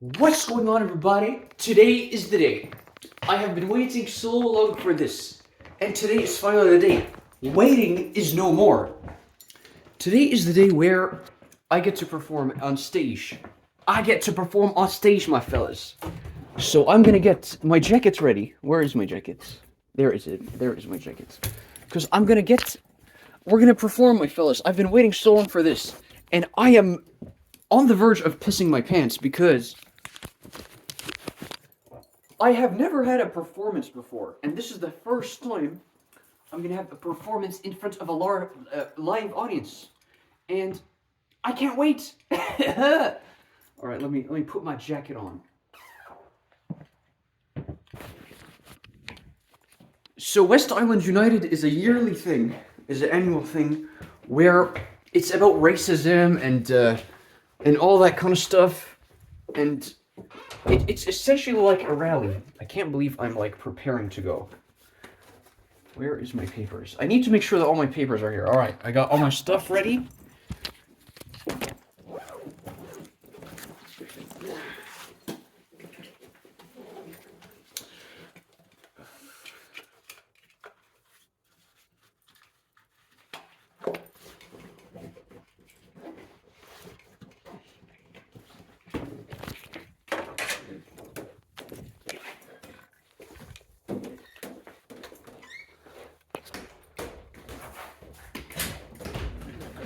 What's going on, everybody? Today is the day. I have been waiting so long for this, and today is finally the day. Waiting is no more. Today is the day where I get to perform on stage. I get to perform on stage, my fellas. So I'm gonna get my jackets ready. Where is my jacket? There is it. There is my jacket. Because we're gonna perform, my fellas. I've been waiting so long for this, and I am on the verge of pissing my pants because I have never had a performance before, and this is the first time I'm gonna have a performance in front of a live audience, and I can't wait. All right, let me put my jacket on. So West Island United is a yearly thing, is an annual thing, where it's about racism and all that kind of stuff, and it's essentially like a rally. I can't believe I'm like preparing to go. Where is my papers? I need to make sure that all my papers are here. All right, I got all my stuff ready.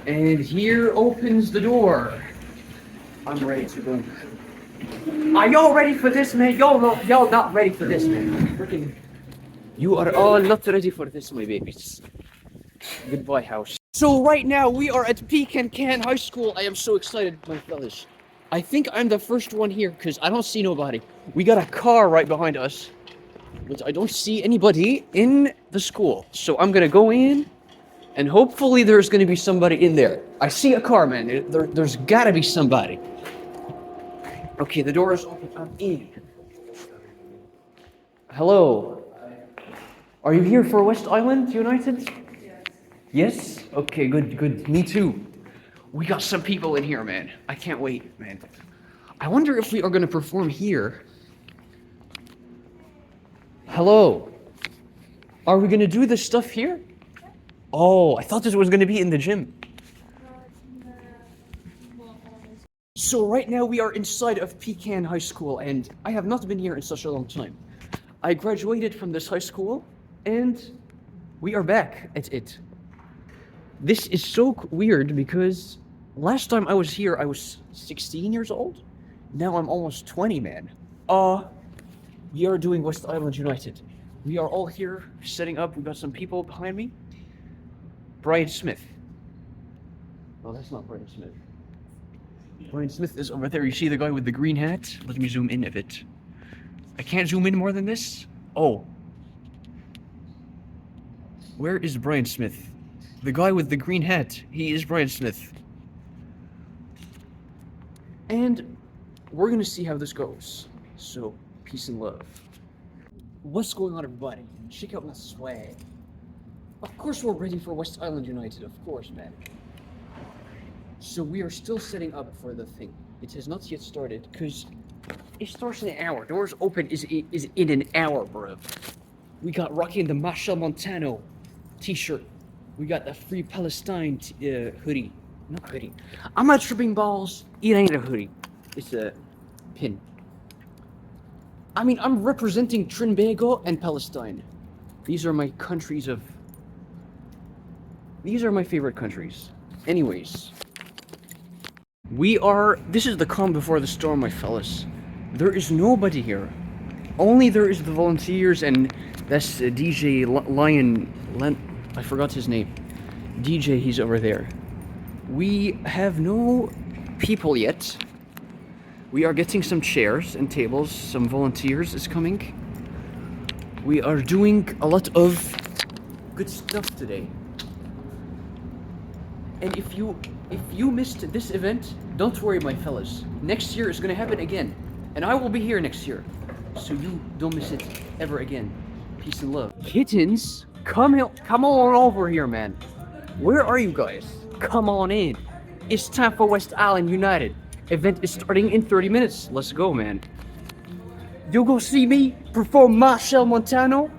And here opens the door. I'm ready to go. Are y'all ready for this, man? Y'all not ready for this, man. Freaking, you are all not ready for this, my babies. Goodbye, house. So right now we are at Pecan Can High School. I am so excited, my fellas. I think I'm the first one here because I don't see nobody. We got a car right behind us, but I don't see anybody in the school. So I'm gonna go in. And hopefully there's going to be somebody in there. I see a car, man. There's got to be somebody. Okay, the door is open. I'm in. Hello. Are you here for West Island United? Yes? Okay, good. Me too. We got some people in here, man. I can't wait, man. I wonder if we are going to perform here. Hello. Are we going to do this stuff here? Oh, I thought this was going to be in the gym. So right now we are inside of Pecan High School, and I have not been here in such a long time. I graduated from this high school, and we are back at it. This is so weird because last time I was here, I was 16 years old. Now I'm almost 20, man. We are doing West Island United. We are all here setting up. We've got some people behind me. Brian Smith. Oh, that's not Brian Smith. Brian Smith is over there. You see the guy with the green hat? Let me zoom in a bit. I can't zoom in more than this. Oh. Where is Brian Smith? The guy with the green hat. He is Brian Smith. And we're gonna see how this goes. So, peace and love. What's going on, everybody? Check out my swag. Of course we're ready for West Island United, of course, man. So we are still setting up for the thing. It has not yet started, because it starts in an hour. Doors open is in an hour, bro. We got rocking the Machel Montano t-shirt. We got the Free Palestine hoodie. Not hoodie. I'm not tripping balls. It ain't a hoodie. It's a pin. I mean, I'm representing Trinbago and Palestine. These are my countries of... These are my favorite countries. Anyways. This is the calm before the storm, my fellas. There is nobody here. Only there is the volunteers and that's DJ I forgot his name. DJ, he's over there. We have no people yet. We are getting some chairs and tables. Some volunteers is coming. We are doing a lot of good stuff today. And if you missed this event, don't worry, my fellas. Next year is gonna happen again, and I will be here next year, so you don't miss it ever again. Peace and love. Kittens, come on over here, man. Where are you guys? Come on in. It's time for West Island United. event is starting in 30 minutes. Let's go, man. You'll go see me perform Marshall Montano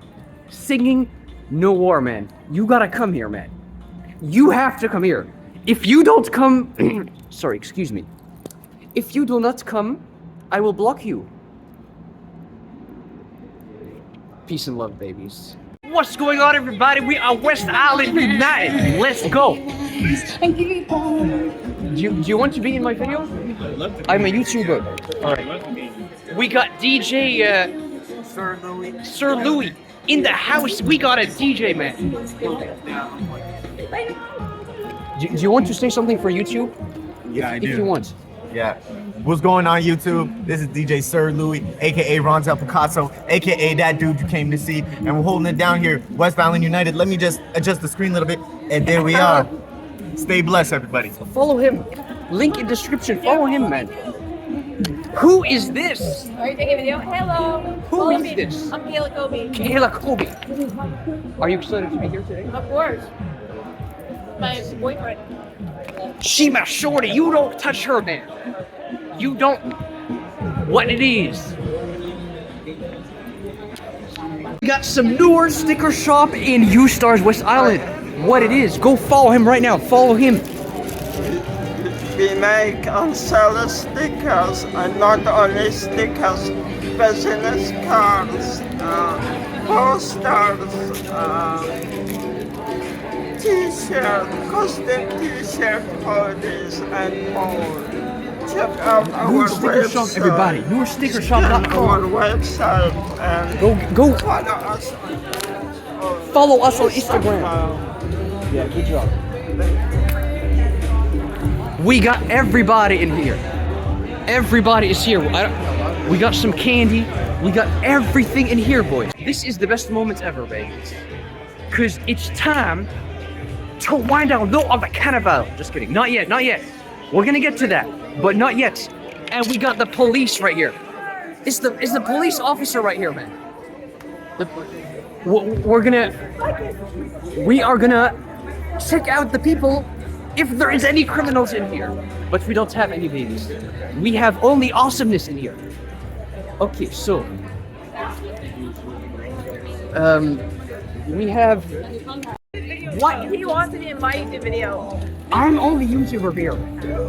singing No War, man. You gotta come here, man. You have to come here. If you don't come, sorry, excuse me. If you do not come, I will block you. Peace and love, babies. What's going on, everybody? We are West Island United. Let's go. Do you want to be in my video? I'm a YouTuber. All right. We got DJ Sir Louis in the house. We got a DJ, man. Do you want to say something for YouTube? Yeah, I do. If you want. Yeah. What's going on, YouTube? This is DJ Sir Louis, aka Ronzel Picasso, aka that dude you came to see, and we're holding it down here, West Island United. Let me just adjust the screen a little bit, and there we are. Stay blessed, everybody. Follow him. Link in description. Follow him, man. Who is this? Are you taking a video? Hello. Who is this? I'm Kayla Kobe. Kayla Kobe. Are you excited to be here today? Of course. My boyfriend. She my shorty. You don't touch her, man. You don't. What it is. We got some newer sticker shop in U-Stars, West Island. What it is. Go follow him right now. Follow him. We make and sell stickers, and not only stickers, business cards, posters, t-shirt, custom t-shirt hoodies, and more. Check out our Newer sticker shop, website. everybody. Newer Our stickershop.com. website and Go. follow us on Follow us on Instagram. Yeah, good job. We got everybody in here. Everybody is here. We got some candy. We got everything in here, boys. This is the best moment ever, babies. Cause it's time to wind down on the carnival. Just kidding. Not yet. Not yet. We're gonna get to that, but not yet. And we got the police right here. It's the police officer right here, man. We are gonna check out the people if there is any criminals in here. But we don't have any babies. We have only awesomeness in here. Okay, so we have. What? He wants to be invited to video. I'm only YouTuber here.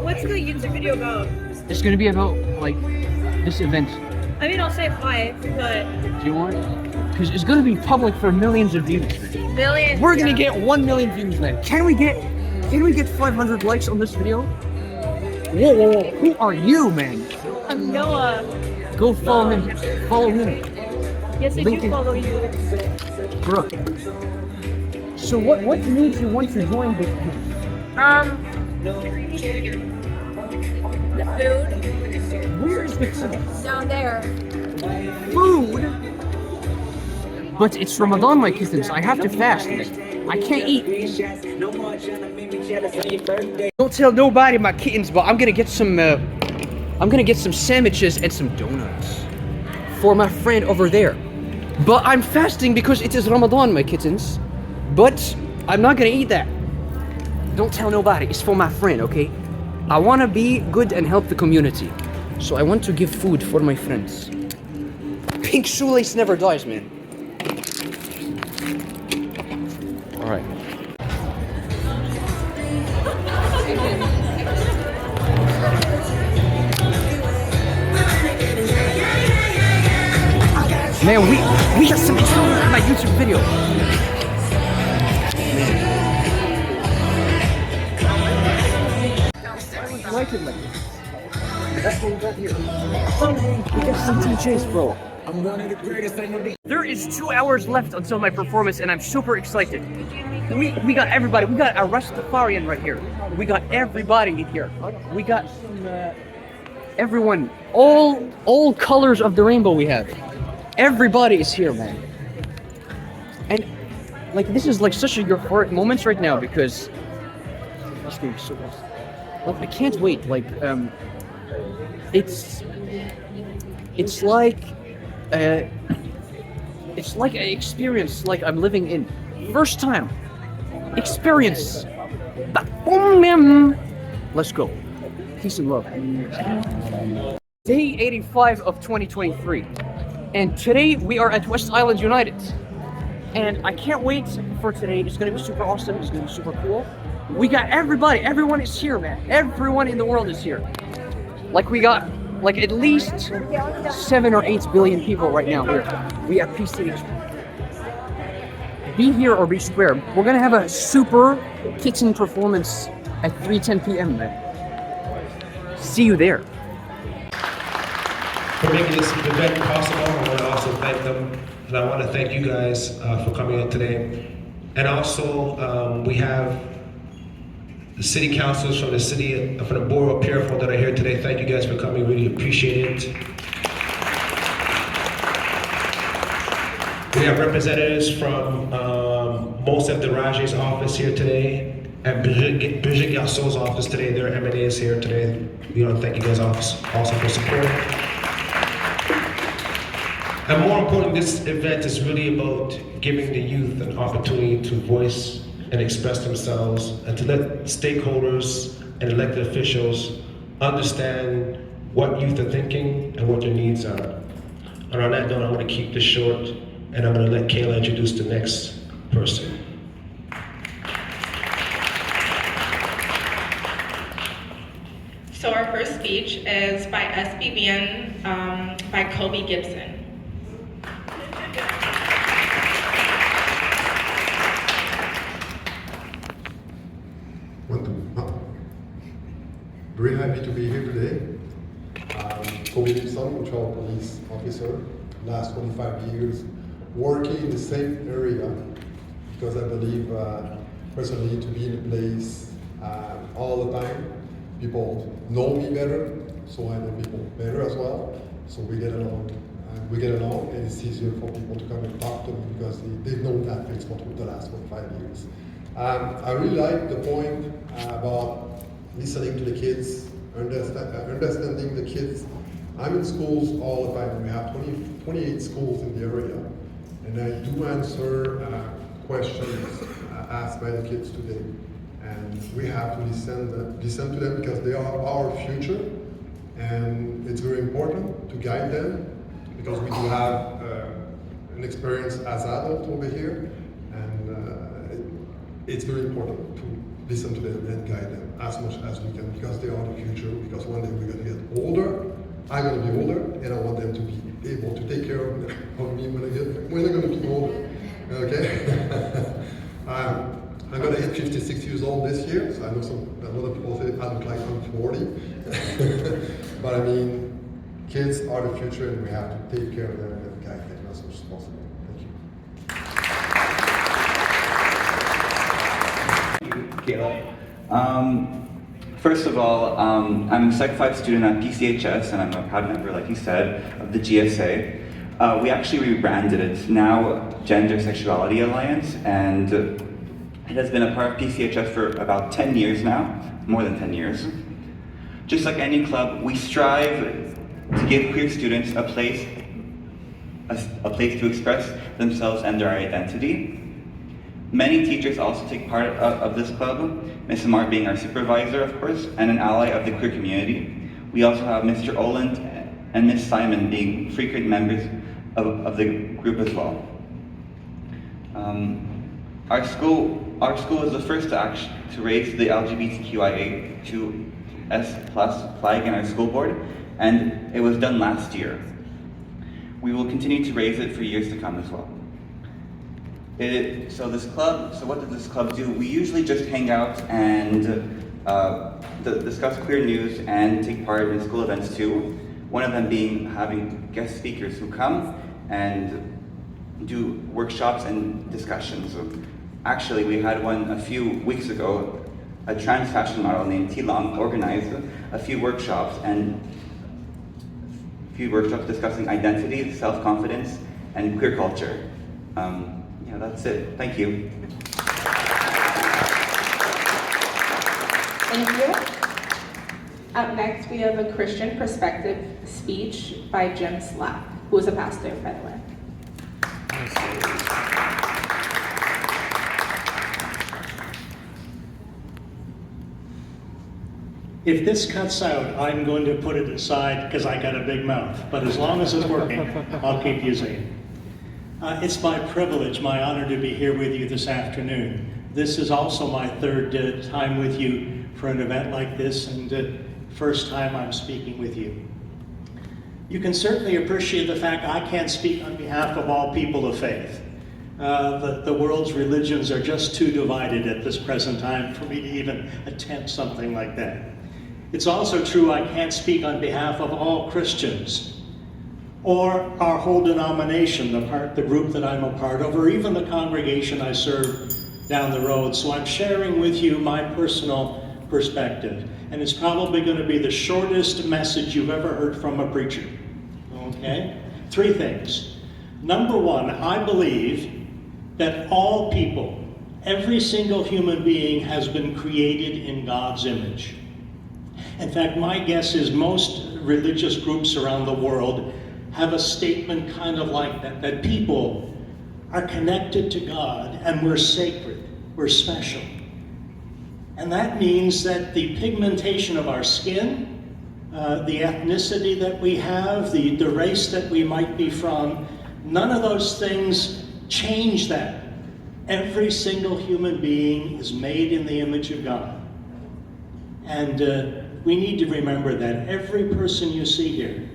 What's the YouTube video about? It's gonna be about like this event. I mean, I'll say hi, but Do you want? Because it's gonna be public for millions of views. millions. We're gonna get 1 million views, man. Can we get 500 likes on this video? Whoa. Who are you, man? I'm Noah. Go follow him. Follow him. Yes, I Link do in- follow you. Brooke. So what made you want to join this group? The food Where is the food? down there. Food? But it's Ramadan, my kittens. I have to fast. I can't eat. Don't tell nobody, my kittens, but I'm gonna get some sandwiches and some donuts for my friend over there. But I'm fasting because it is Ramadan, my kittens. But I'm not gonna eat that. Don't tell nobody. It's for my friend, okay? I wanna be good and help the community. So I want to give food for my friends. Pink shoelace never dies, man. Alright. Man, we got some stuff in my YouTube video. I like it like this. That's what we got here. We got some DJs, bro. There is 2 hours left until my performance, and I'm super excited. We got everybody. We got a Rastafarian right here. We got everybody in here. We got some, everyone. All colors of the rainbow we have. Everybody is here, man. And like this is like such a euphoric moment right now because this game is so awesome. Like I can't wait. Like it's like an experience like I'm living in. First time experience. Let's go. peace and love. Day 85 of 2023. And today we are at West Island United. And I can't wait for today. It's gonna be super awesome. It's gonna be super cool. We got everybody. Everyone is here, man. Everyone in the world is here. Like we got like at least 7 or 8 billion people right now here. We have PCH. Be here or be square. We're gonna have a super kitchen performance at 3:10 p.m. man. See you there. For making this event possible, I want to also thank them, and I want to thank you guys for coming out today. And also, we have the city councils from the city, from the borough of Pierrefonds that are here today. Thank you guys for coming. Really appreciate it. We have representatives from Monsef Derage's office here today, and Brigitte Garceau's office today. Their M&A is here today. We want to thank you guys also for support. And more important, this event is really about giving the youth an opportunity to voice and express themselves, and to let stakeholders and elected officials understand what youth are thinking and what their needs are. And on that note, I'm going to keep this short, and I'm going to let Kayla introduce the next person. So our first speech is by SBBN by Kobe Gibson. Very happy to be here today. Kobe Gibson, Control Police Officer, last 25 years, working in the same area, because I believe personally to be in a place all the time. People know me better, so I know people better as well. So we get along, and it's easier for people to come and talk to me because they've known that place for the last 25 years. I really like the point about listening to the kids, understanding the kids. I'm in schools all the time. We have 28 schools in the area, and I do answer questions asked by the kids today. And we have to listen to them because they are our future, and it's very important to guide them because we do have an experience as adults over here, and it's very important to listen to them and guide them as much as we can because they are the future. Because one day we're going to get older. I'm going to be older, and I want them to be able to take care of me when they're going to be older. Okay. I'm going to hit 56 years old this year, so I know a lot of people say I look like I'm 40. But I mean, kids are the future, and we have to take care of them and guide them as much as possible. Thank you. Kayla. First of all, I'm a Sec 5 student at PCHS, and I'm a proud member, like you said, of the GSA. We actually rebranded it. It's now Gender Sexuality Alliance, and it has been a part of PCHS for about 10 years now, more than 10 years. Just like any club, we strive to give queer students a place to express themselves and their identity. Many teachers also take part of this club, Ms. Amar being our supervisor, of course, and an ally of the queer community. We also have Mr. Oland and Ms. Simon being frequent members of the group as well. Our school is the first to raise the LGBTQIA2S+ flag in our school board, and it was done last year. We will continue to raise it for years to come as well. So what does this club do? We usually just hang out and discuss queer news and take part in school events too. One of them being having guest speakers who come and do workshops and discussions. Actually, we had one a few weeks ago. A trans fashion model named T-Long organized a few workshops discussing identity, self-confidence, and queer culture. Yeah, that's it. Thank you. Thank you. Up next, we have a Christian perspective speech by Jim Slack, who is a pastor, by the way. If this cuts out, I'm going to put it aside because I got a big mouth. But as long as it's working, I'll keep using it. It's my privilege, my honor to be here with you this afternoon. This is also my third time with you for an event like this, and first time I'm speaking with you. You can certainly appreciate the fact I can't speak on behalf of all people of faith. The world's religions are just too divided at this present time for me to even attempt something like that. It's also true I can't speak on behalf of all Christians, or our whole denomination, the group that I'm a part of, or even the congregation I serve down the road. So I'm sharing with you my personal perspective. And it's probably going to be the shortest message you've ever heard from a preacher. Okay? 3 things. Number 1, I believe that all people, every single human being has been created in God's image. In fact, my guess is most religious groups around the world have a statement kind of like that people are connected to God and we're sacred, we're special. And that means that the pigmentation of our skin, the ethnicity that we have, the race that we might be from, none of those things change that. Every single human being is made in the image of God. And we need to remember that every person you see here,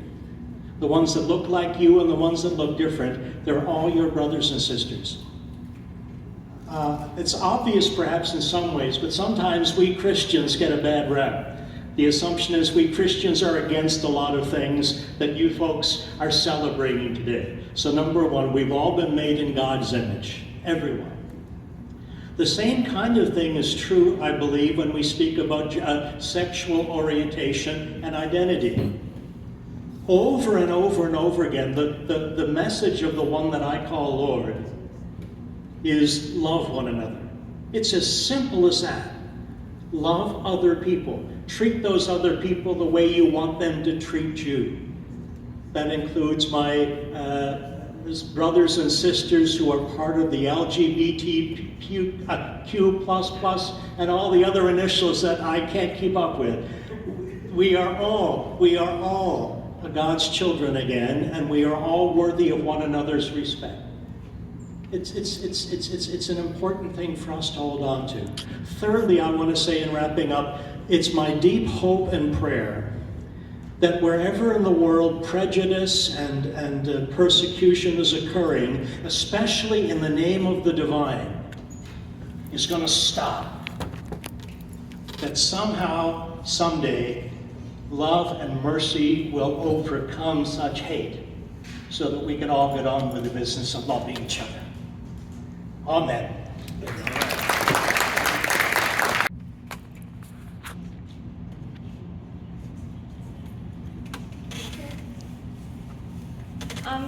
the ones that look like you and the ones that look different, they're all your brothers and sisters. It's obvious perhaps in some ways, but sometimes we Christians get a bad rap. The assumption is we Christians are against a lot of things that you folks are celebrating today. So number 1, we've all been made in God's image, everyone. The same kind of thing is true, I believe, when we speak about sexual orientation and identity. Over and over and over again, the message of the one that I call Lord is love one another. It's as simple as that. Love other people. Treat those other people the way you want them to treat you. That includes my brothers and sisters who are part of the LGBTQ and all the other initials that I can't keep up with. We are all God's children again, and we are all worthy of one another's respect. It's an important thing for us to hold on to. Thirdly, I want to say in wrapping up, it's my deep hope and prayer that wherever in the world prejudice and persecution is occurring, especially in the name of the divine, is going to stop. That somehow, someday, love and mercy will overcome such hate so that we can all get on with the business of loving each other. Amen.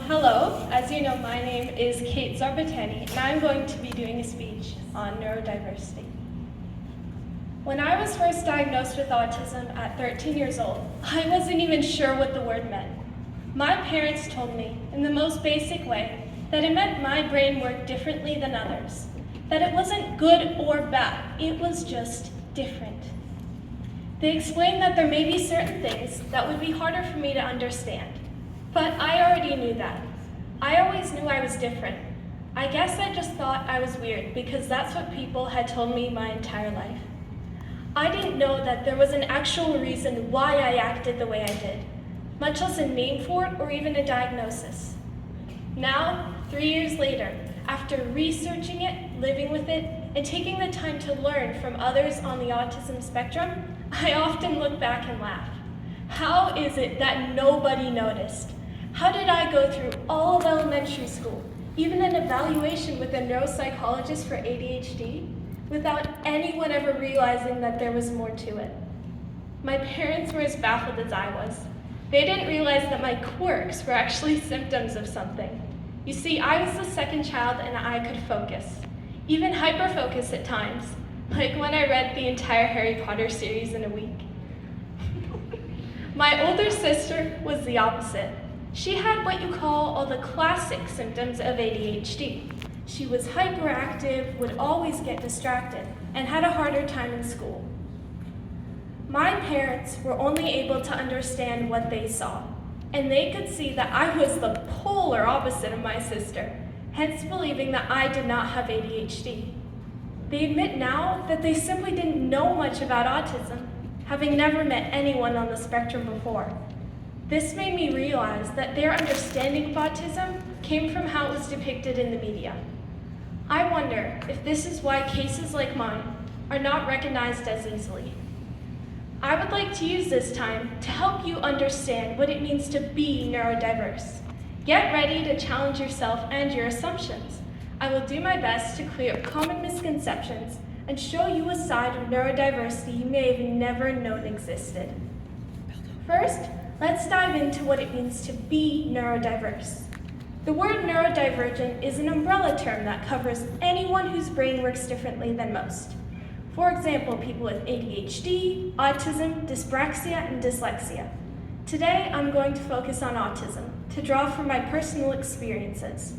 Hello, as you know, my name is Kate Zarbateni, and I'm going to be doing a speech on neurodiversity. When I was first diagnosed with autism at 13 years old, I wasn't even sure what the word meant. My parents told me, in the most basic way, that it meant my brain worked differently than others, that it wasn't good or bad, it was just different. They explained that there may be certain things that would be harder for me to understand, but I already knew that. I always knew I was different. I guess I just thought I was weird because that's what people had told me my entire life. I didn't know that there was an actual reason why I acted the way I did, much less a name for it or even a diagnosis. Now, 3 years later, after researching it, living with it, and taking the time to learn from others on the autism spectrum, I often look back and laugh. How is it that nobody noticed? How did I go through all of elementary school, even an evaluation with a neuropsychologist for ADHD, without anyone ever realizing that there was more to it? My parents were as baffled as I was. They didn't realize that my quirks were actually symptoms of something. You see, I was the second child and I could focus, even hyper-focus at times, like when I read the entire Harry Potter series in a week. My older sister was the opposite. She had what you call all the classic symptoms of ADHD. She was hyperactive, would always get distracted, and had a harder time in school. My parents were only able to understand what they saw, and they could see that I was the polar opposite of my sister, hence believing that I did not have ADHD. They admit now that they simply didn't know much about autism, having never met anyone on the spectrum before. This made me realize that their understanding of autism came from how it was depicted in the media. I wonder if this is why cases like mine are not recognized as easily. I would like to use this time to help you understand what it means to be neurodiverse. Get ready to challenge yourself and your assumptions. I will do my best to clear up common misconceptions and show you a side of neurodiversity you may have never known existed. First, let's dive into what it means to be neurodiverse. The word neurodivergent is an umbrella term that covers anyone whose brain works differently than most. For example, people with ADHD, autism, dyspraxia, and dyslexia. Today, I'm going to focus on autism to draw from my personal experiences.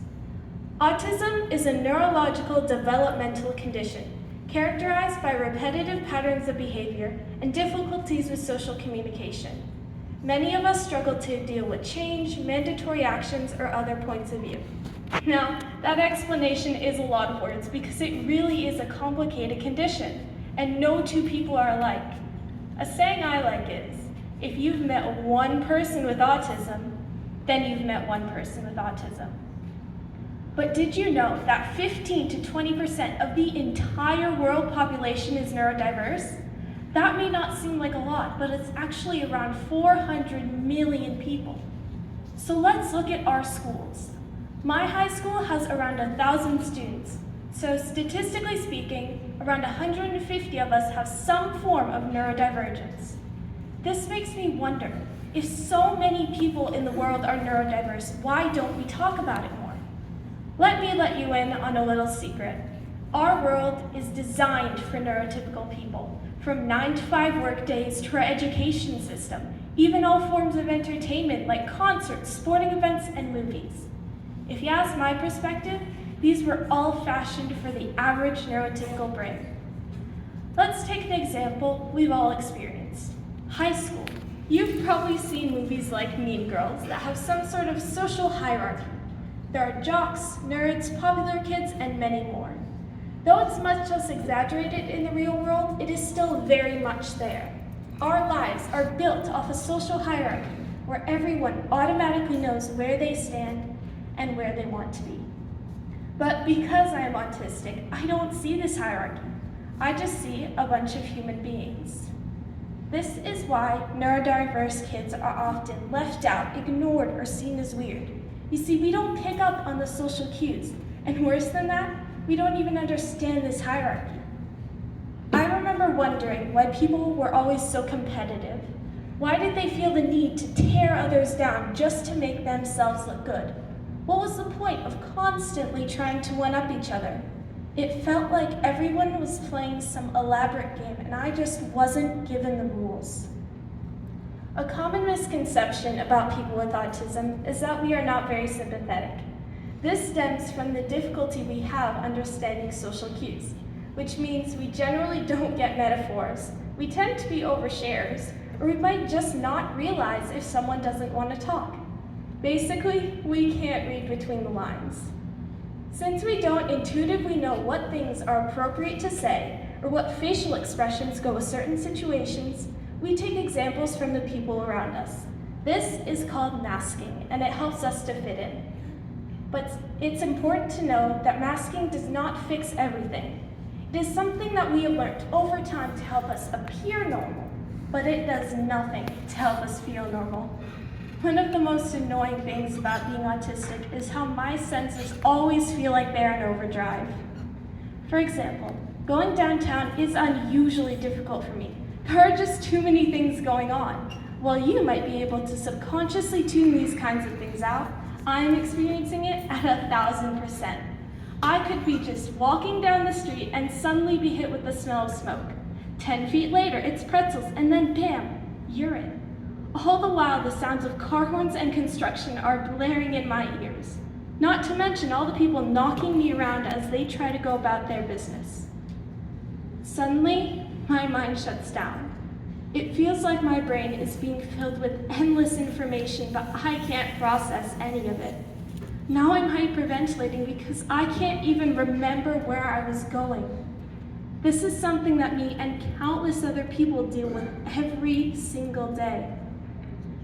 Autism is a neurological developmental condition characterized by repetitive patterns of behavior and difficulties with social communication. Many of us struggle to deal with change, mandatory actions, or other points of view. Now, that explanation is a lot of words because it really is a complicated condition, and no two people are alike. A saying I like is, if you've met one person with autism, then you've met one person with autism. But did you know that 15 to 20% of the entire world population is neurodiverse? That may not seem like a lot, but it's actually around 400 million people. So let's look at our schools. My high school has around 1,000 students. So statistically speaking, around 150 of us have some form of neurodivergence. This makes me wonder, if so many people in the world are neurodiverse, why don't we talk about it more? Let me let you in on a little secret. Our world is designed for neurotypical people, from 9-to-5 work days to our education system, even all forms of entertainment like concerts, sporting events, and movies. If you ask my perspective, these were all fashioned for the average neurotypical brain. Let's take an example we've all experienced. High school. You've probably seen movies like Mean Girls that have some sort of social hierarchy. There are jocks, nerds, popular kids, and many more. Though it's much less exaggerated in the real world, it is still very much there. Our lives are built off a social hierarchy where everyone automatically knows where they stand and where they want to be. But because I am autistic, I don't see this hierarchy. I just see a bunch of human beings. This is why neurodiverse kids are often left out, ignored, or seen as weird. You see, we don't pick up on the social cues, and worse than that, we don't even understand this hierarchy. I remember wondering why people were always so competitive. Why did they feel the need to tear others down just to make themselves look good? What was the point of constantly trying to one-up each other? It felt like everyone was playing some elaborate game and I just wasn't given the rules. A common misconception about people with autism is that we are not very sympathetic. This stems from the difficulty we have understanding social cues, which means we generally don't get metaphors, we tend to be oversharers, or we might just not realize if someone doesn't want to talk. Basically, we can't read between the lines. Since we don't intuitively know what things are appropriate to say, or what facial expressions go with certain situations, we take examples from the people around us. This is called masking, and it helps us to fit in. But it's important to know that masking does not fix everything. It is something that we have learned over time to help us appear normal, but it does nothing to help us feel normal. One of the most annoying things about being autistic is how my senses always feel like they're in overdrive. For example, going downtown is unusually difficult for me. There are just too many things going on. While you might be able to subconsciously tune these kinds of things out, I'm experiencing it at 1,000%. I could be just walking down the street and suddenly be hit with the smell of smoke. 10 feet later, it's pretzels, and then bam, urine. All the while, the sounds of car horns and construction are blaring in my ears. Not to mention all the people knocking me around as they try to go about their business. Suddenly, my mind shuts down. It feels like my brain is being filled with endless information, but I can't process any of it. Now I'm hyperventilating because I can't even remember where I was going. This is something that me and countless other people deal with every single day.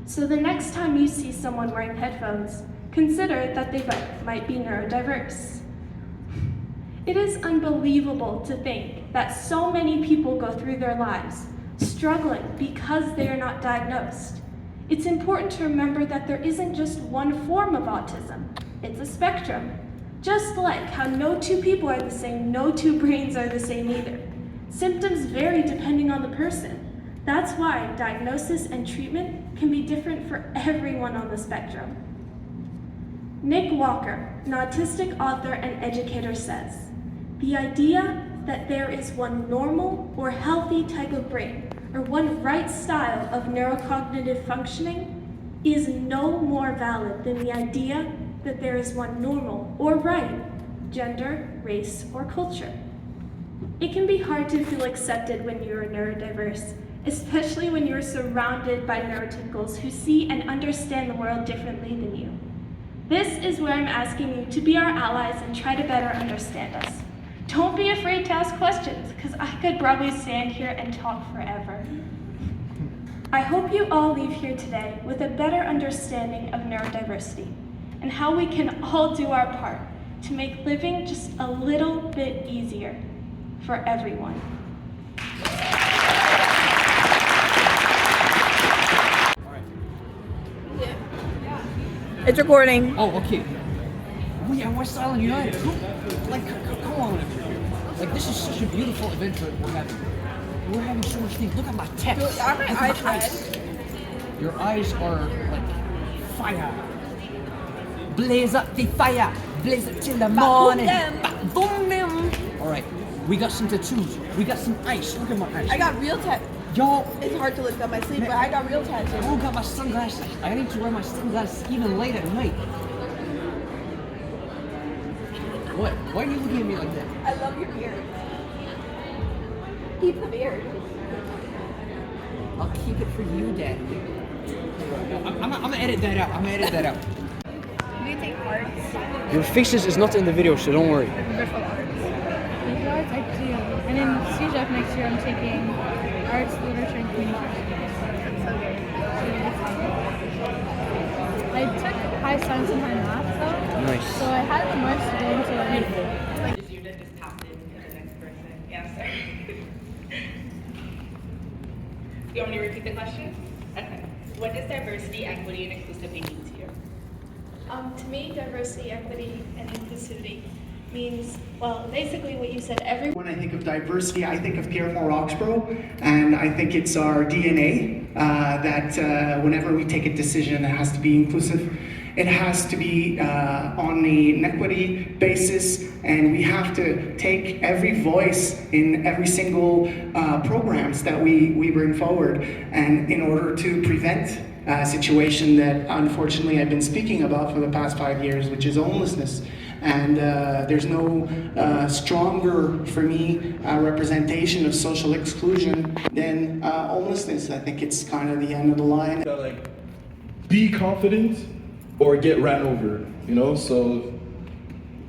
So the next time you see someone wearing headphones, consider that they might be neurodiverse. It is unbelievable to think that so many people go through their lives struggling because they are not diagnosed. It's important to remember that there isn't just one form of autism, it's a spectrum. Just like how no two people are the same, no two brains are the same either. Symptoms vary depending on the person. That's why diagnosis and treatment can be different for everyone on the spectrum. Nick Walker, an autistic author and educator, says, "The idea that there is one normal or healthy type of brain or one right style of neurocognitive functioning is no more valid than the idea that there is one normal or right gender, race, or culture." It can be hard to feel accepted when you are neurodiverse, especially when you are surrounded by neurotypicals who see and understand the world differently than you. This is where I'm asking you to be our allies and try to better understand us. Don't be afraid to ask questions, because I could probably stand here and talk forever. I hope you all leave here today with a better understanding of neurodiversity and how we can all do our part to make living just a little bit easier for everyone. It's recording. Oh, okay. We are West Island United. Like, come on. Like, this is such a beautiful event that we're having. We're having so much things. Look at my text. Are my Look eyes at my eyes. Your eyes are like fire. Blaze up the fire. Blaze it till the morning. Boom them. All right. We got some tattoos. We got some ice. Look at my ice. I got real tattoos. Yo. It's hard to look up my sleeve, but I got real tattoos. I got my sunglasses. I need to wear my sunglasses even late at night. What? Why are you looking at me like that? I love your beard. Keep the beard. I'll keep it for you, Daddy. I'm gonna edit that out. I'm gonna edit that out. Do you take arts? Your faces is not in the video, so don't worry. Visual arts. Visual arts, I do. And in CJF next year, I'm taking arts, literature, and communication. I took high science and high math, though. Nice. So I had much to go into it. Beautiful. You just tapped in to the next person. Yes, sir. You want me to repeat the question? Okay. What does diversity, equity, and inclusivity mean to you? To me, diversity, equity, and inclusivity means, well, basically what you said, everyone. When I think of diversity, I think of Pierremont Roxborough, and I think it's our DNA that whenever we take a decision, it has to be inclusive. It has to be on an equity basis, and we have to take every voice in every single programs that we bring forward, and in order to prevent a situation that unfortunately I've been speaking about for the past 5 years, which is homelessness. And there's no stronger, for me, representation of social exclusion than homelessness. I think it's kind of the end of the line. Like, be confident or get ran over, you know? So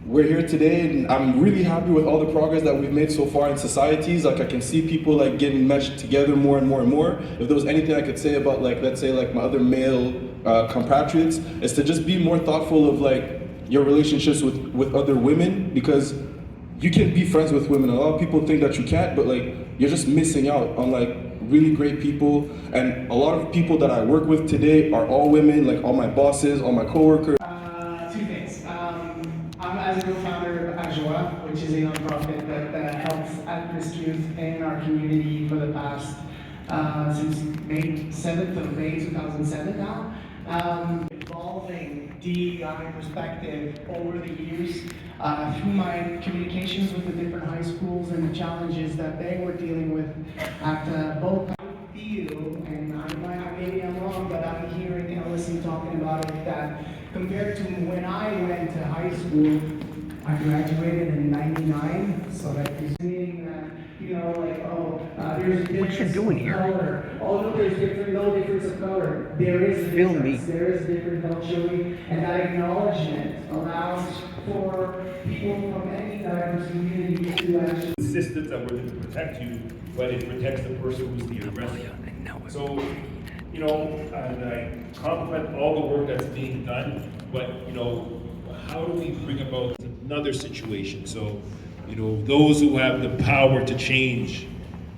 we're here today, and I'm really happy with all the progress that we've made so far in societies. Like, I can see people like getting meshed together more and more and more. If there was anything I could say about, like, let's say like my other male compatriots, is to just be more thoughtful of like your relationships with other women, because you can be friends with women. A lot of people think that you can't, but like, you're just missing out on like really great people. And a lot of people that I work with today are all women, like all my bosses, all my coworkers. Two things. I'm as a co-founder of Ajoa, which is a nonprofit that helps at-risk youth in our community for the past, since May 7th of May 2007 now. Evolving DEI perspective over the years through my communications with the different high schools and the challenges that they were dealing with at both. I feel, and maybe I'm wrong, but I'm hearing and listening talking about it, that compared to when I went to high school, I graduated in '99, so that is meaning that, you know, like, there's a difference you doing of here? color. Oh, no, there's no difference of color. There is a Film me. difference. There is a difference culturally, and that acknowledgement allows for people from any diverse community to actually. Systems that were to protect you, but it protects the person who's the aggressor. So, you know, and I compliment all the work that's being done, but, you know, how do we bring about another situation? So, you know, those who have the power to change,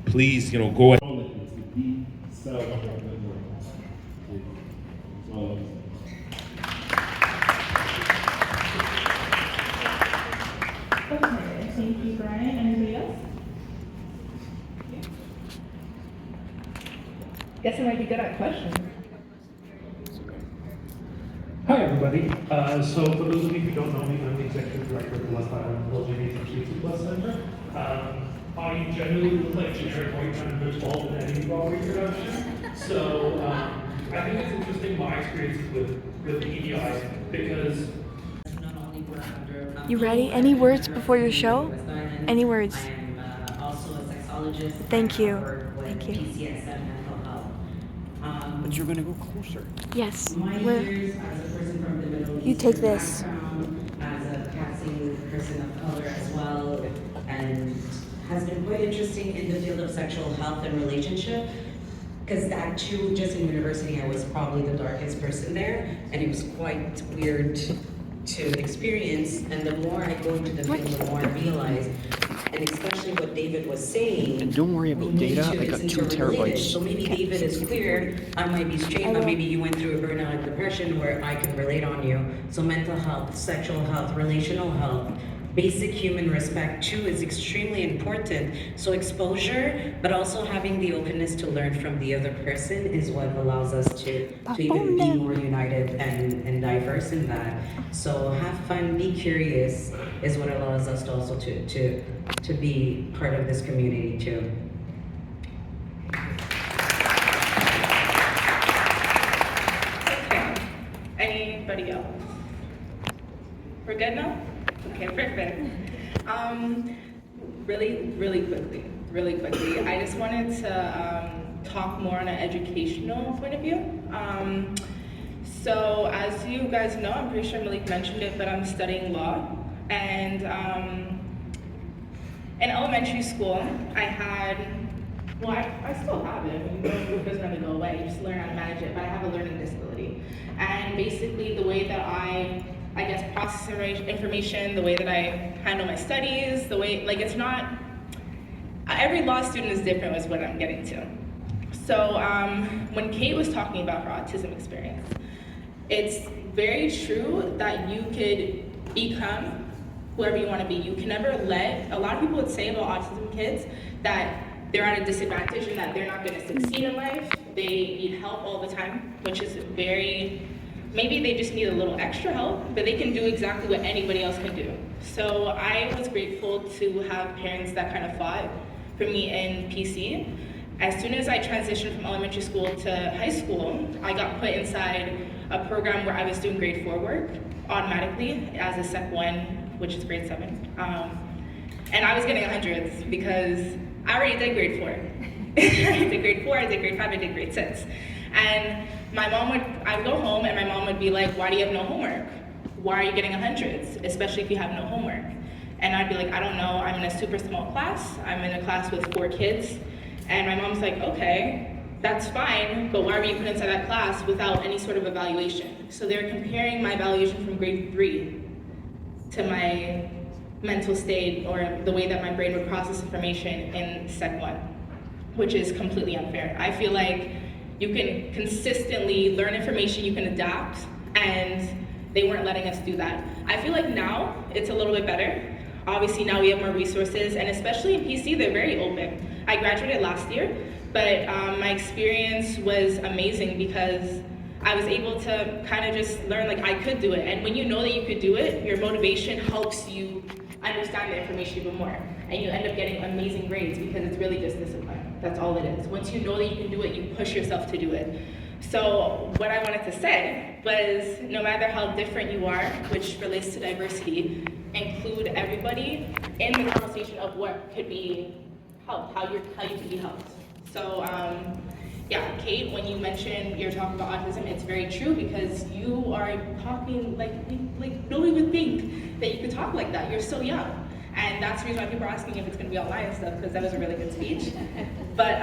please, you know, go ahead. It's the deep self of the world. It's all Okay, thank you, Brian. Anybody else? Guess I might be good at questions. Hi, everybody. So for those of you who don't know me, I'm the Executive Director of the West Island LGBTQ+ Center. I generally look like generic white men involved in any raw reproduction. So I think it's interesting my experiences with the EDI because You ready? Any words before your show? Any words? I'm also a sexologist. Thank you. I work with Thank you. PCS and mental health. But you're gonna go closer. Yes. My years as a person from the Middle East. You take this. As a passing person of color as well, and has been quite interesting in the field of sexual health and relationship. Because that too, just in university, I was probably the darkest person there, and it was quite weird to experience. And the more I go into the field, the more I realize, and especially what David was saying. And don't worry about data, I got 2 terabytes. So maybe David is queer, I might be straight, but maybe you went through a burnout and depression where I can relate on you. So mental health, sexual health, relational health, basic human respect too is extremely important. So exposure, but also having the openness to learn from the other person is what allows us to even be more united and diverse in that. So have fun, be curious is what allows us to also to be part of this community too. Okay. Anybody else? We're good now? Okay, perfect. Really quickly, I just wanted to talk more on an educational point of view. So as you guys know, I'm pretty sure Malik mentioned it, but I'm studying law. And in elementary school, I had, well, I still have it. I mean, it doesn't really go away. You just learn how to manage it, but I have a learning disability. And basically the way that I guess process information, the way that I handle my studies, the way, like it's not, every law student is different is what I'm getting to. So when Kate was talking about her autism experience, it's very true that you could become whoever you want to be. You can never let, a lot of people would say about autism kids that they're at a disadvantage and that they're not going to succeed in life. They need help all the time, which is very, maybe they just need a little extra help, but they can do exactly what anybody else can do. So I was grateful to have parents that kind of fought for me in PC. As soon as I transitioned from elementary school to high school, I got put inside a program where I was doing grade 4 work automatically as a Sec 1, which is grade 7. And I was getting 100s because I already did grade 4. I did grade 4, I did grade 5, I did grade 6. And my mom I would go home and my mom would be like, why do you have no homework? Why are you getting 100s, especially if you have no homework? And I'd be like, I don't know, I'm in a super small class. I'm in a class with 4 kids. And my mom's like, okay, that's fine, but why were you put inside that class without any sort of evaluation? So they're comparing my evaluation from grade 3 to my mental state or the way that my brain would process information in Sec 1, which is completely unfair. I feel like you can consistently learn information, you can adapt, and they weren't letting us do that. I feel like now it's a little bit better. Obviously now we have more resources, and especially in PC, they're very open. I graduated last year, but my experience was amazing because I was able to kind of just learn like I could do it. And when you know that you could do it, your motivation helps you understand the information even more. And you end up getting amazing grades because it's really just discipline. That's all it is. Once you know that you can do it, you push yourself to do it. So what I wanted to say was, no matter how different you are, which relates to diversity, include everybody in the conversation of what could be helped, how you could be helped. So yeah, Kate, when you mentioned you're talking about autism, it's very true because you are talking like nobody would think that you could talk like that. You're so young. And that's the reason why people are asking if it's going to be online and stuff, because that was a really good speech. But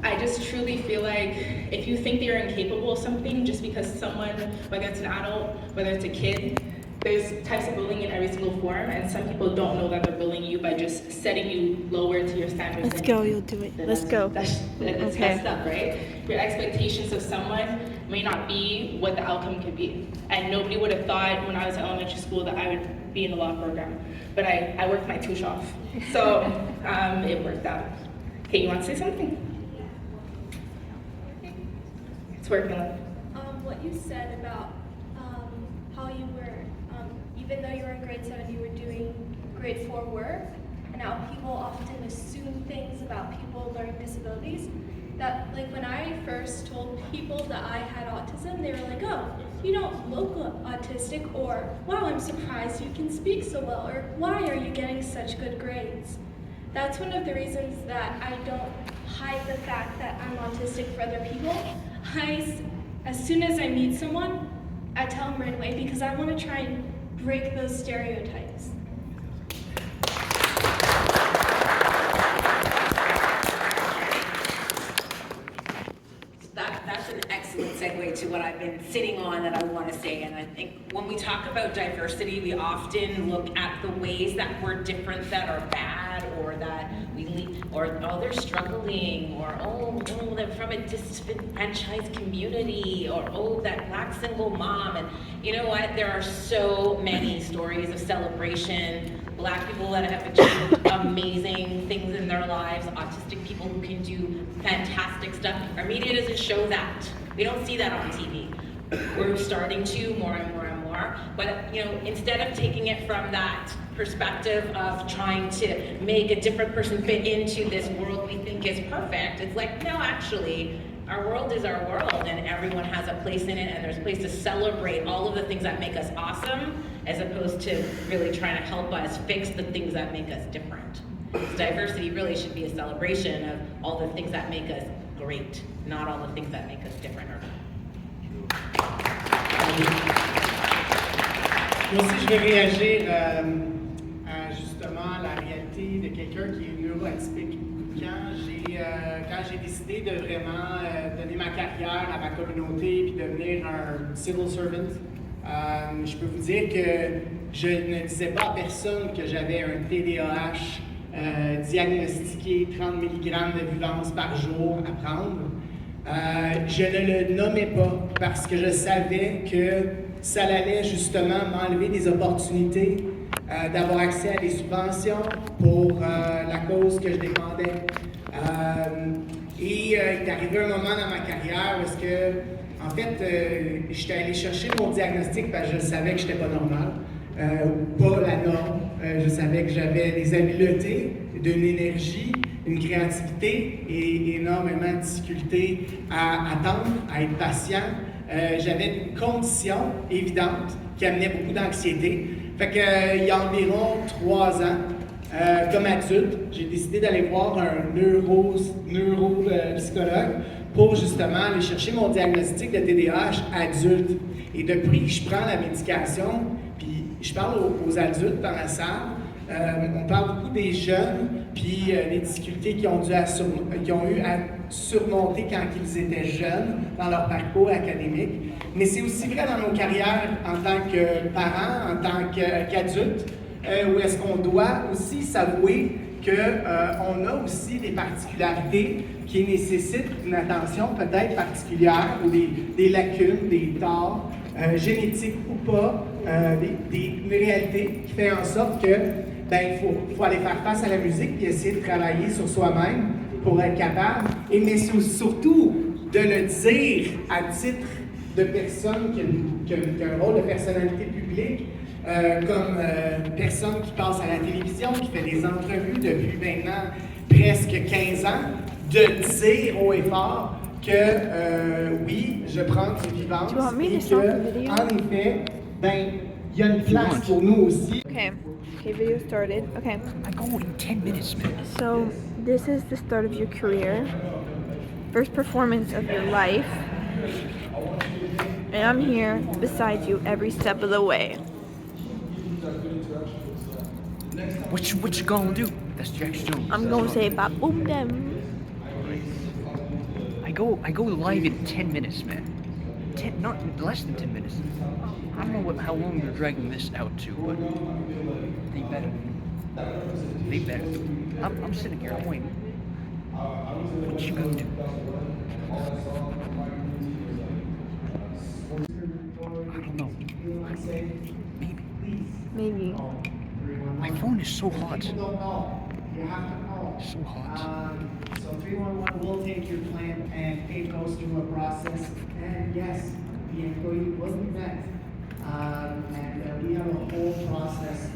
I just truly feel like if you think that you're incapable of something just because someone, whether it's an adult, whether it's a kid, there's types of bullying in every single form, and some people don't know that they're bullying you by just setting you lower to your standards. Let's go, you'll do it. Let's go. That's messed up, right? Your expectations of someone may not be what the outcome could be. And nobody would have thought when I was in elementary school that I would be in the law program. But I worked my tush off. So it worked out. Okay, you want to say something? It's working. What you said about how you were, even though you were in grade 7, you were doing grade 4 work, and how people often assume things about people with learning disabilities. That, like, when I first told people that I had autism, they were like, oh, you don't look autistic, or wow, I'm surprised you can speak so well, or why are you getting such good grades? That's one of the reasons that I don't hide the fact that I'm autistic for other people. As soon as I meet someone, I tell them right away because I want to try and break those stereotypes. That's an excellent segue to what I've been sitting on that I want to say. And I think when we talk about diversity, we often look at the ways that we're different that are bad, or that or oh, they're struggling, or oh, they're from a disenfranchised community, or oh, that Black single mom. And you know what? There are so many stories of celebration. Black people that have achieved amazing things in their lives, autistic people who can do fantastic stuff. Our media doesn't show that. We don't see that on TV. We're starting to more and more and more. But you know, instead of taking it from that perspective of trying to make a different person fit into this world we think is perfect, it's like, no, actually, our world is our world, and everyone has a place in it, and there's a place to celebrate all of the things that make us awesome, as opposed to really trying to help us fix the things that make us different. Because diversity really should be a celebration of all the things that make us great, not all the things that make us different or not. Moi aussi, je vais réagir à justement la réalité de quelqu'un qui est neuroatypique. Quand j'ai décidé de vraiment donner ma carrière à ma communauté puis devenir un civil servant, je peux vous dire que je ne disais pas à personne que j'avais un TDAH diagnostiqué 30 mg de violence par jour à prendre. Je ne le nommais pas parce que je savais que ça allait justement m'enlever des opportunités d'avoir accès à des subventions pour la cause que je défendais. Il est arrivé un moment dans ma carrière où en fait, j'étais allé chercher mon diagnostic parce que je savais que je n'étais pas normal, pas la norme. Je savais que j'avais des habiletés, d'une énergie, une créativité et énormément de difficultés à attendre, à être patient. J'avais une condition évidente qui amenait beaucoup d'anxiété. Fait que, il y a environ 3 ans, comme adulte, j'ai décidé d'aller voir un neuropsychologue pour justement aller chercher mon diagnostic de TDAH adulte. Et depuis que je prends la médication, puis je parle aux adultes dans la salle, on parle beaucoup des jeunes, puis les difficultés qu'ils ont eu à surmonter quand ils étaient jeunes dans leur parcours académique. Mais c'est aussi vrai dans nos carrières en tant que parents, en tant qu'adultes, où est-ce qu'on doit aussi s'avouer qu'on a aussi des particularités qui nécessitent une attention peut-être particulière, ou des lacunes, des torts, génétiques ou pas, une réalité qui fait en sorte que il faut aller faire face à la musique et essayer de travailler sur soi-même pour être capable, mais surtout de le dire à titre de personne qui a un rôle de personnalité publique, comme personne qui passe à la télévision, qui fait des entrevues depuis maintenant presque 15 ans, de dire haut et fort que oui, je prends tes vivances Do you want me to et stop que, the video? en effet, ben, il y a une place pour nous aussi. Okay, video started. Okay. I go in 10 minutes, man. So, this is the start of your career. First performance of your life. And I'm here beside you every step of the way. What you gonna do? That's Jax Jones. I'm gonna say ba boom dem. I go live in 10 minutes, man. Not less than 10 minutes. I don't know how long they're dragging this out to, but they better. They better. I'm sitting here, I'm waiting. What you gonna do? I don't know. Maybe. My phone is so hot. You don't know. You have to know. So hot. So 311 will take your plan and it goes through a process. And yes, the employee will be met. And we have a whole process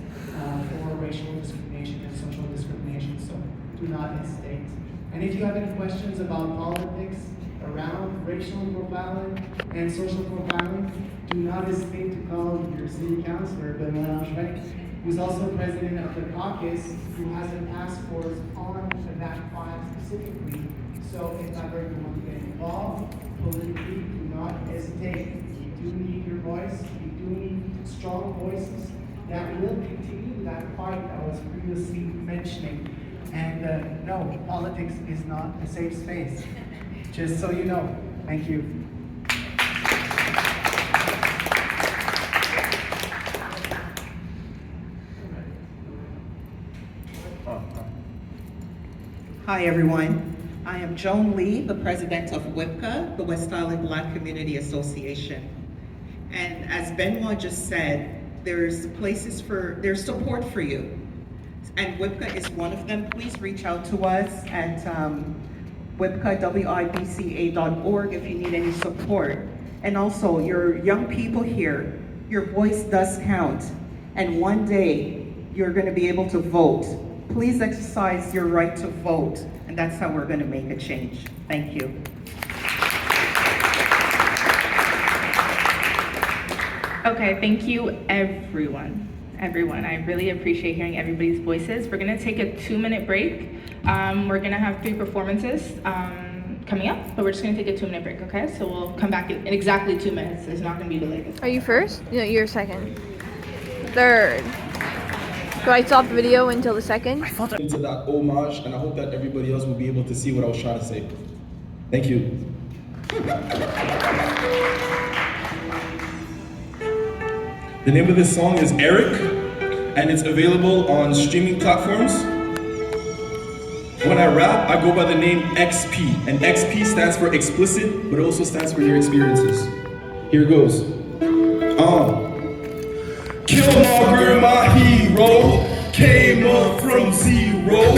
for racial discrimination and social discrimination. So do not hesitate. And if you have any questions about politics around racial profiling and social profiling, do not hesitate to call your city councilor, Benoit Langevin, who's also president of the caucus, who has a task force on that file specifically. So if ever you want to get involved politically, do not hesitate. We do need your voice. We do need strong voices that will continue that fight that was previously mentioning. And no, politics is not a safe space. Just so you know. Thank you. Hi everyone, I am Joan Lee, the president of WIPCA, the West Island Black Community Association. And as Benoit just said, there's support for you. And WIPCA is one of them. Please reach out to us at WIPCA.org if you need any support. And also, your young people here, your voice does count. And one day, you're gonna be able to vote. Please exercise your right to vote, and that's how we're going to make a change. Thank you. Okay, thank you everyone. I really appreciate hearing everybody's voices. We're gonna take a 2-minute break. We're gonna have 3 performances coming up, but we're just gonna take a 2-minute break, okay? So we'll come back in exactly 2 minutes. It's not gonna be delayed. Are you first? No, you're second. Third. Do I stop the video until the second? Into that homage, and I hope that everybody else will be able to see what I was trying to say. Thank you. The name of this song is Eric, and it's available on streaming platforms. When I rap, I go by the name XP, and XP stands for explicit, but it also stands for your experiences. Here it goes. Killmonger, my hero, came up from zero.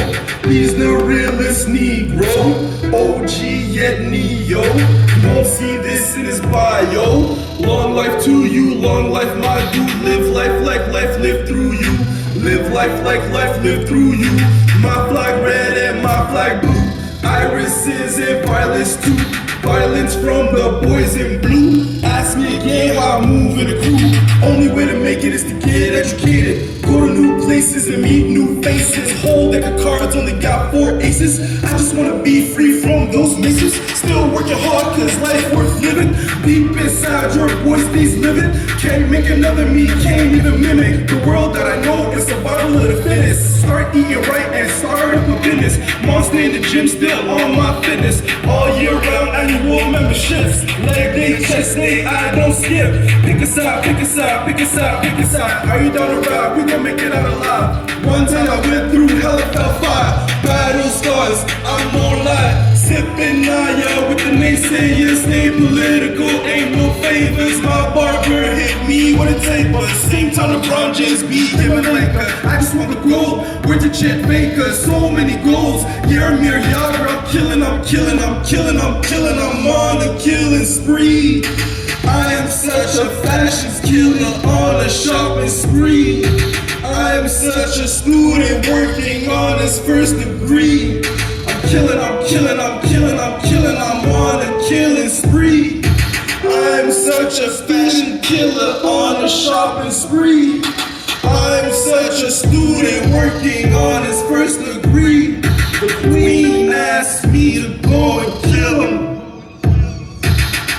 He's the realest Negro, OG yet Neo. You won't see this in his bio. Long life to you, long life my dude. Live life like life lived through you. Live life like life lived through you. My flag red and my flag blue. Irises and violence too. Violence from the boys in blue. Ask me again how I move in a crew. Only way to make it is to get educated. Go to new places and meet new faces. Whole deck of cards only got 4 aces. I just wanna be free from those misses. Still working hard cause life worth living. Deep inside your boy stays living. Can't make another me, can't even mimic. The world that I know is survival of the fittest. Start eating right and start up a business. Monster in the gym, still on my fitness. All year round annual memberships. Leg day, chest day, I don't skip. Pick a side, pick a side, pick a side, pick a side. Are you down to ride? We gon' make it out alive. One time I went through hell, I fell fire. Battle scars, I'm more live. Sippin' Naya with the naysayers. Stay political, ain't no favors. My barber hit me with a taper. Same time LeBron James be giving like a. I just want the gold. Where's the Chet Baker? So many goals. Yaramir Yager, I'm killing, I'm killing, I'm killing, I'm killing. I'm on a killing spree. I am such a fashion killer on a shopping spree. I am such a student working on his first degree. I'm killing, I'm killing, I'm killing, I'm killing, I'm on a killing spree. I'm such a fashion killer on a shopping spree. I'm such a student working on his first degree. The queen asked me to go and kill him.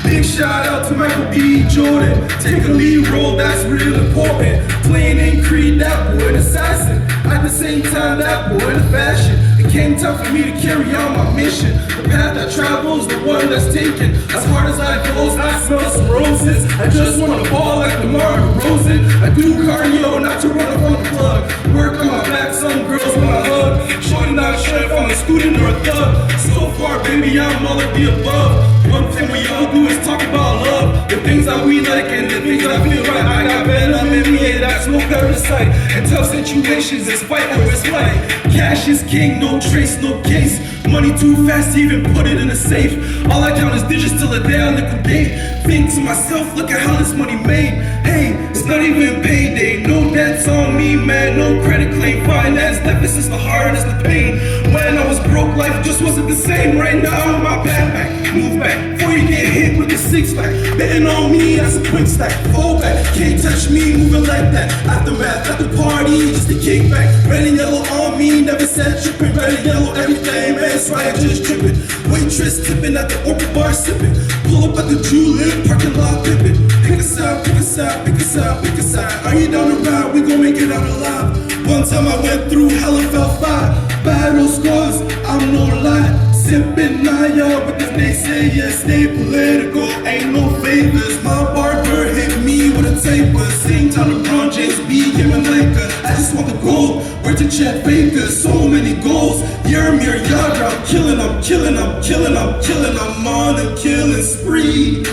Big shout out to Michael B. Jordan. Take a lead role, that's real important. Playing in Creed, that boy an assassin. At the same time, that boy the fashion. It came time for me to carry on my mission. The path I travel is the one that's taken. As hard as I goes, I smell some roses. I just wanna ball like DeMar DeRozan. I do cardio, not to run up on the plug. Work on my back, some girls wanna hug. Shorty not sure if I'm a student or a thug. So far, baby, I'm all of the above. One thing we all do is talk about love. The things that we like and the things I feel right. I got venom in me, that's no parasite. In tough situations, it's fight or it's flight. Cash is king, no trace, no case. Money too fast to even put it in a safe. All I count is digits till the day I liquidate. Think to myself, look at how this money made. Hey, it's not even payday. No debts on me, man, no credit claim. Finance deficits, the hardest the pain. When I was broke, life just wasn't the same. Right now, I'm my backpack, move back. Before you get hit with the six-pack. Betting on me, that's a quick stack. Fall back, can't touch me, moving like that. Aftermath, at the party, just a kickback. Red and yellow on me, never said tripping. Red and yellow, everything, man, swag just tripping. Waitress tipping at the Orca bar sipping. Pull up at the Julep, parking lot pippin'. Pick us out, pick us out, pick us out, pick us out. Are you down to ride? We gon' make it out alive. One time I went through hell and felt fire. Battle scars, I'm no lie. Sippin' Naya, but this they say, yeah, stay political, ain't no favors. My barber hit me with a taper. Same time LeBron James be giving Laker. I just want the gold, where to Chet Baker. So many goals, Yermir Yadra. I'm killing, I'm killing, I'm killing, I'm killing. I'm on a killing spree.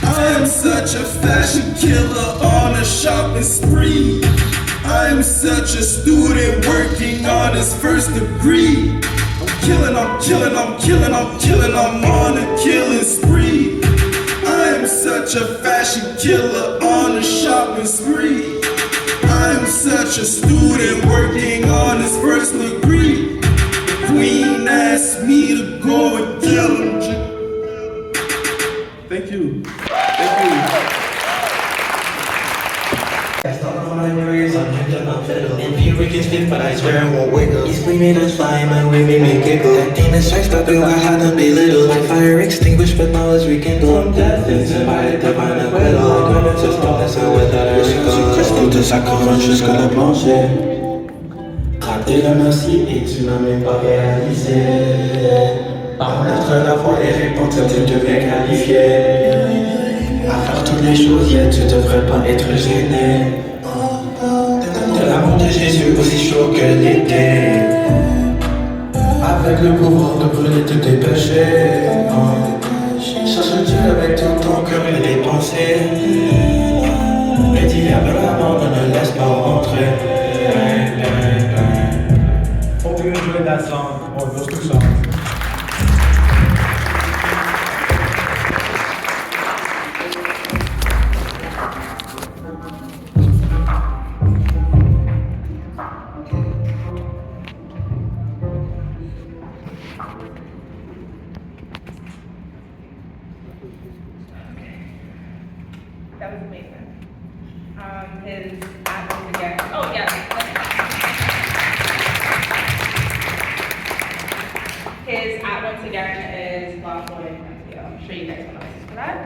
I am such a fashion killer on a shopping spree. I am such a student working on his first degree. I'm killing, I'm killing, I'm killing, I'm killing, I'm on a killing spree. I am such a fashion killer on a shopping spree. I am such a student working on his first degree. Queen asked me to go and kill him. Thank you. Thank you. And he wicked stiff, but I swear I won't wake up. He's screaming and flying my way, made me giggle. That demon strikes up, I had to be little. Like fire extinguished, but now it's rekindled. I'm death, inspired, divine, and well. I got it to stop, that's how I thought I recall. Crystal de sa couronne jusqu'à la plancher. Raté le merci et tu n'as même pas réalisé. Par contre, d'avoir les réponses, tu deviens qualifié. À faire toutes les choses, yeah, tu devrais pas être gêné. De l'amour de Jésus aussi chaud que l'été. Avec le pouvoir de brûler tous tes péchés. Cherche Dieu avec tout ton cœur et les pensées. Le diable la mort ne laisse pas rentrer. Hope you enjoyed that song, or those two songs. That was amazing. His at once again. Oh yeah. His at once again is Lost Boy Matthew. I'm sure you guys want to listen to that.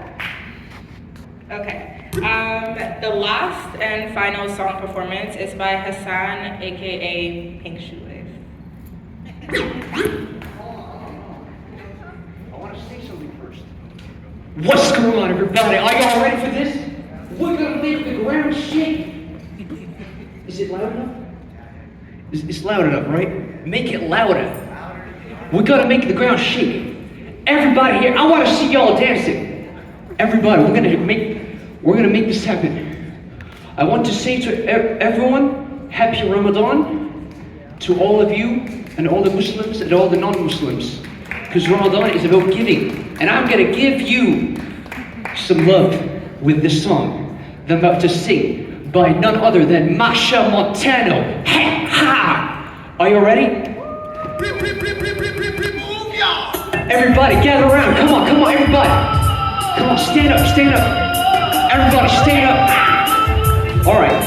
Okay. The last and final song performance is by Hassan, aka Pink Shoelace. I want to say something first. What's going on, everybody? Are y'all ready for this? We're gonna make the ground shake. Is it loud enough? It's loud enough, right? Make it louder. We're gonna make the ground shake. Everybody here, I want to see y'all dancing. Everybody, we're gonna make this happen. I want to say to everyone, Happy Ramadan, to all of you and all the Muslims and all the non-Muslims, because Ramadan is about giving, and I'm gonna give you some love with this song that I'm about to sing by none other than Masha Montano. Ha ha! Are you ready? Everybody, gather around. Come on, everybody. Come on, stand up, stand up. Everybody, stand up. All right.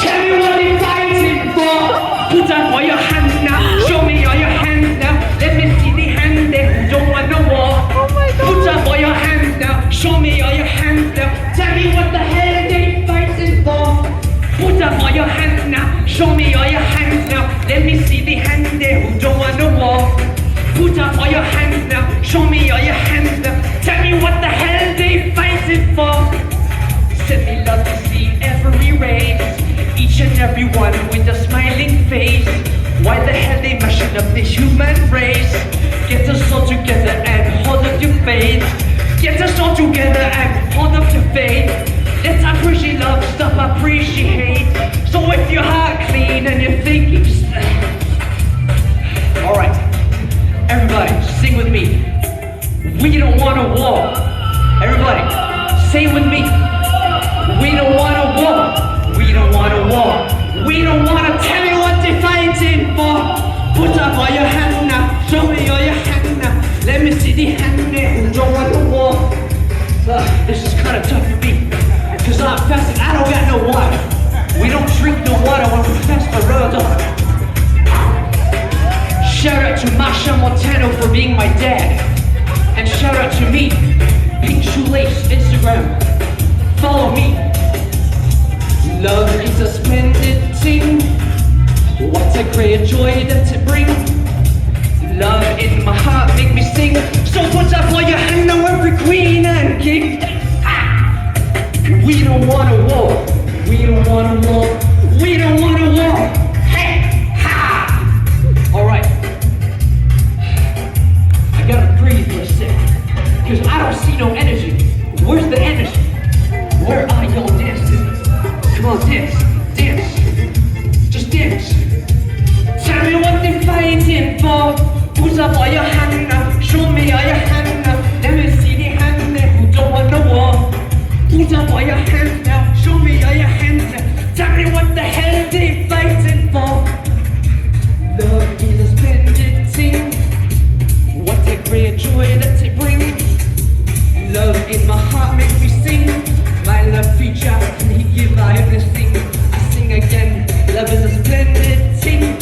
Tell me what you're fighting for. Put up all your hands now. Show me all your hands now. Let me see the hands there who don't want no war. Oh my God. Put up all your hands now. Show me all your hands now. Tell me what the hell they fighting for. Put up all your hands now. Show me all your hands now. Let me see the hands there who don't want no war. Put up all your hands now. Show me all your hands now. Tell me what the hell they fighting for. Send me love to see every race. Each and every one with a smiling face. Why the hell they mashing up this human race? Get us all together and hold up your faith. Get us all together and hold up your faith. Let's appreciate love, stop appreciate. So if your heart clean and you think it's... Alright, everybody, sing with me. We don't want a war. Everybody, say it with me. We don't want a war. We don't want a war. We don't want to tell me what they're fighting for. Put up all your hands now. Show me all your hands now. Let me see the hand there who don't want the war. This is kind of tough for me. Cause I'm fasting, I don't got no water. We don't drink no water when we fast for real though. Shout out to Masha Montano for being my dad. And shout out to me, Pink Shoelace, Instagram. Follow me. Love is a splendid thing. What a great joy that it brings. Love in my heart make me sing. So put up all your hands now, every queen and king. We don't want a war. We don't want a war. We don't want a war. Hey, ha! All right. I gotta breathe for a sec, cause I don't see no energy. Where's the energy? Where are y'all dancing? Come on, dance, dance. Just dance. Tell me what they're fighting for. Put up all your hands now. Show me all your hands now. Let me see the hands there who don't want no war. Put up all your hands now, show me all your hands now. Tell me what the hell they fighting for. Love is a splendid thing. What a great joy that it brings. Love in my heart makes me sing. My love feature, and he give I everything. I sing again, love is a splendid thing.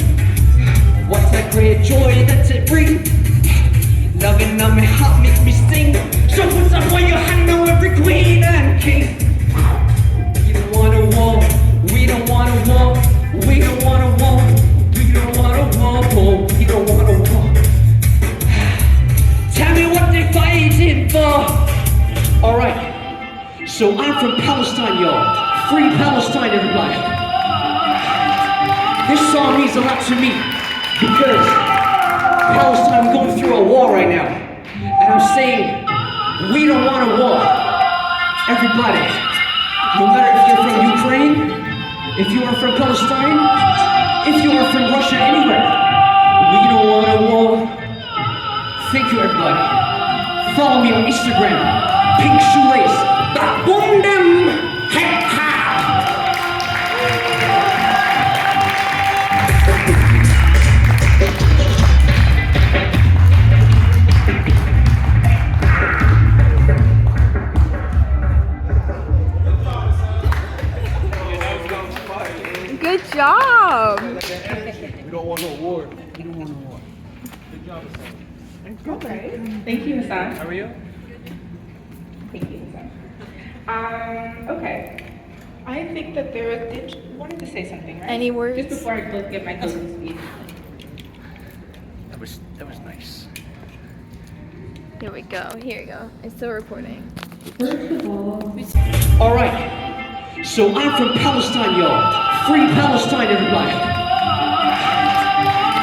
What a great joy that it brings. Love in my heart makes me sing. So put up all your hand now, every queen and king. We don't want a war. We don't want a war. We don't want a war. We don't want a war. We don't want a war. Tell me what they're fighting for. Alright. So I'm from Palestine, y'all. Free Palestine, everybody. This song means a lot to me because Palestine, I'm going through a war right now. And I'm saying, we don't want a war. Everybody, no matter if you're from Ukraine, if you are from Palestine, if you are from Russia, anywhere, we don't want a war. Thank you, everybody. Follow me on Instagram, Pink Shoelace. Boom them. Hey, ha. Good job. We don't want no war. We don't want a war. Good job, Hassan. Okay. Thank you, Hassan. How are you? Thank you, Hassan. Okay. I think that wanted to say something, right? Any words? Just before I give my closing speech. That was nice. Here we go. Here we go. It's still recording. All right. So I'm from Palestine, y'all. Free Palestine, everybody.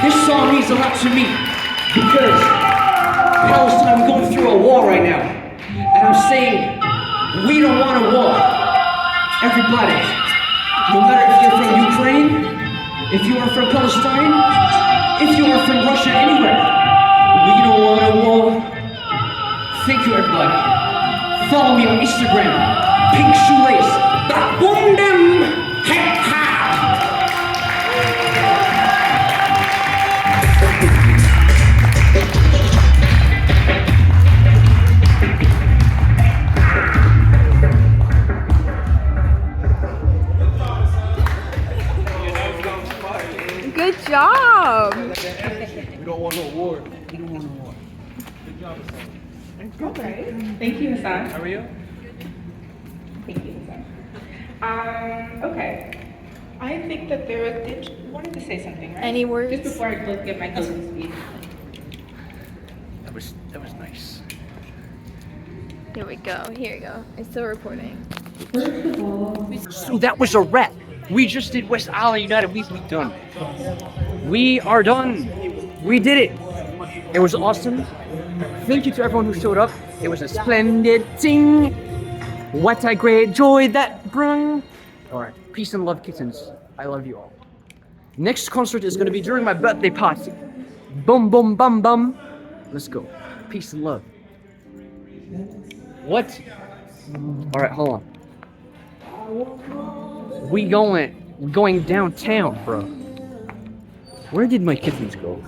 This song means a lot to me because Palestine, I'm going through a war right now. And I'm saying, we don't want a war. Everybody, no matter if you're from Ukraine, if you are from Palestine, if you are from Russia, anywhere, we don't want a war. Thank you, everybody. Follow me on Instagram, Pink Shoelace. Boom them. Hey, ha. job. We don't want no war. We don't want no war. Good job, Hassan. Okay. Thank you, Hassan. How are you? Thank you, Hassan. Okay. I think that wanted to say something, right? Any words? Just before I give my closing speech. That was nice. Here we go. Here you go. It's still recording. So that was a wrap. We just did West Island United. We've done. We are done. We did it. It was awesome. Thank you to everyone who showed up. It was a splendid thing. What a great joy that brought. Alright, peace and love, kittens. I love you all. Next concert is going to be during my birthday party. Boom, boom, bum, bum. Let's go. Peace and love. What? Alright, hold on. We're going downtown, bro. Where did my kittens go?